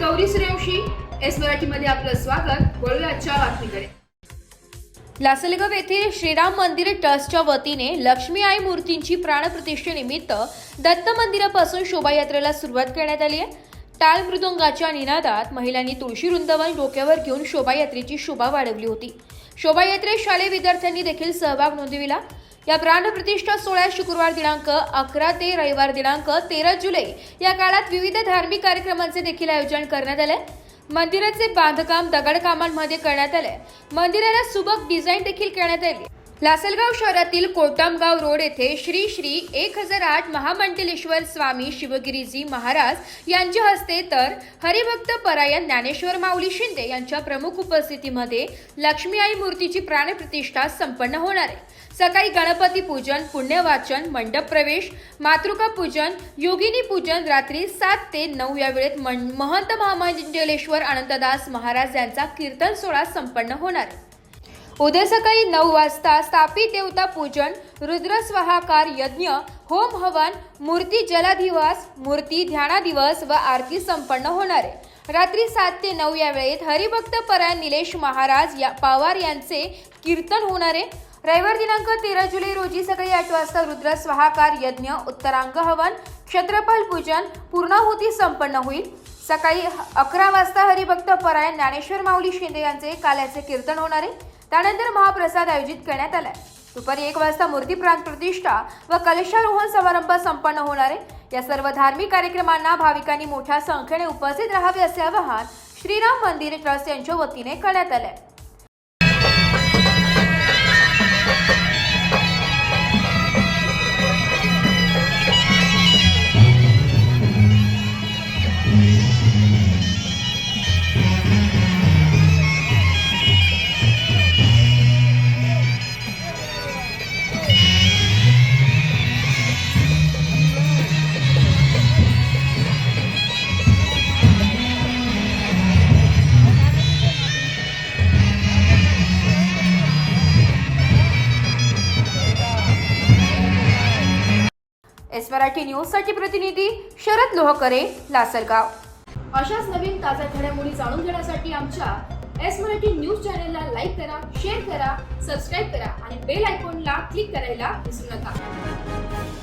Gauri Suryavanshi S मराठीमध्ये आपलं स्वागत। वळूया आजच्या बातमीकडे। लासलगाव येथील श्रीराम मंदिर ट्रस्टच्या वतीने लक्ष्मी आई मूर्तींची प्राणप्रतिष्ठेनिमित्त दत्त मंदिरापासून शोभायात्रेला सुरुवात करण्यात आली आहे। टाळ मृदुंगाच्या निनादात महिलांनी तुळशी वृंदावन डोक्यावर घेऊन शोभायात्रेची शोभा वाढवली होती। शोभायात्रेत शालेय विद्यार्थ्यांनी देखील सहभाग नोंदविला। या प्राणप्रतिष्ठा सोहळ्यात शुक्रवार दिनांक 11 ते रविवार दिनांक 13 जुलै या काळात विविध धार्मिक कार्यक्रमांचे देखील आयोजन करण्यात आले। मंदिराचे बांधकाम दगडकामांमध्ये करण्यात आले। मंदिराला सुबक डिझाईन देखील करण्यात आली। लासलगाव शहरातील कोटमगाव रोड येथे श्री श्री 1008 महामंडलेश्वर स्वामी शिवगिरीजी महाराज यांच्या हस्ते तर हरिभक्त परायण ज्ञानेश्वर माऊली शिंदे यांच्या प्रमुख उपस्थितीमध्ये लक्ष्मी आई मूर्तीची प्राणप्रतिष्ठा संपन्न होणार आहे। सकाळी गणपती पूजन, पुण्यवाचन, मंडप प्रवेश, मातृका पूजन, योगिनी पूजन रात्री 7 ते 9 या वेळेत महंत महामंडलेश्वर अनंतदास महाराज यांचा कीर्तन सोहळा संपन्न होणार आहे। उद्या सकाळी 9 वाजता स्थापित देवता पूजन, रुद्र स्वाहाकार यज्ञ, होम हवन, मूर्ती जलाधिवास, मूर्ती ध्यानादिवस व आरती संपन्न होणार आहे। रात्री 7 ते 9 या वेळेत हरिभक्त परायण निलेश महाराज पवार यांचे कीर्तन होणार आहे। रविवार दिनांक 13 जुलै रोजी सकाळी 8 वाजता रुद्र स्वाहाकार यज्ञ, उत्तरांग हवन, क्षत्रपाल पूजन, पूर्णाहुती संपन्न होईल। सकाळी 11 वाजता हरिभक्त परायण ज्ञानेश्वर माऊली शिंदे यांचे काल्याचे कीर्तन होणार आहे। त्यानंतर महाप्रसाद आयोजित करण्यात आलाय। दुपारी 1 वाजता मूर्ती प्राणप्रतिष्ठा व कलशारोहण समारंभ संपन्न होणार आहे। या सर्व धार्मिक कार्यक्रमांना भाविकांनी मोठ्या संख्येने उपस्थित राहावे असे आवाहन श्रीराम मंदिर ट्रस्ट यांच्या वतीने करण्यात आले। एस मराठी न्यूज साठी प्रतिनिधी शरद लोहकरे, लासलगाव। अशाच नवीन ताज्या घडामोडी जाणून घेण्यासाठी आमच्या एस मराठी न्यूज चॅनलला लाईक करा, शेअर करा, सबस्क्राईब करा आणि बेल आयकॉनला क्लिक करायला विसरू नका।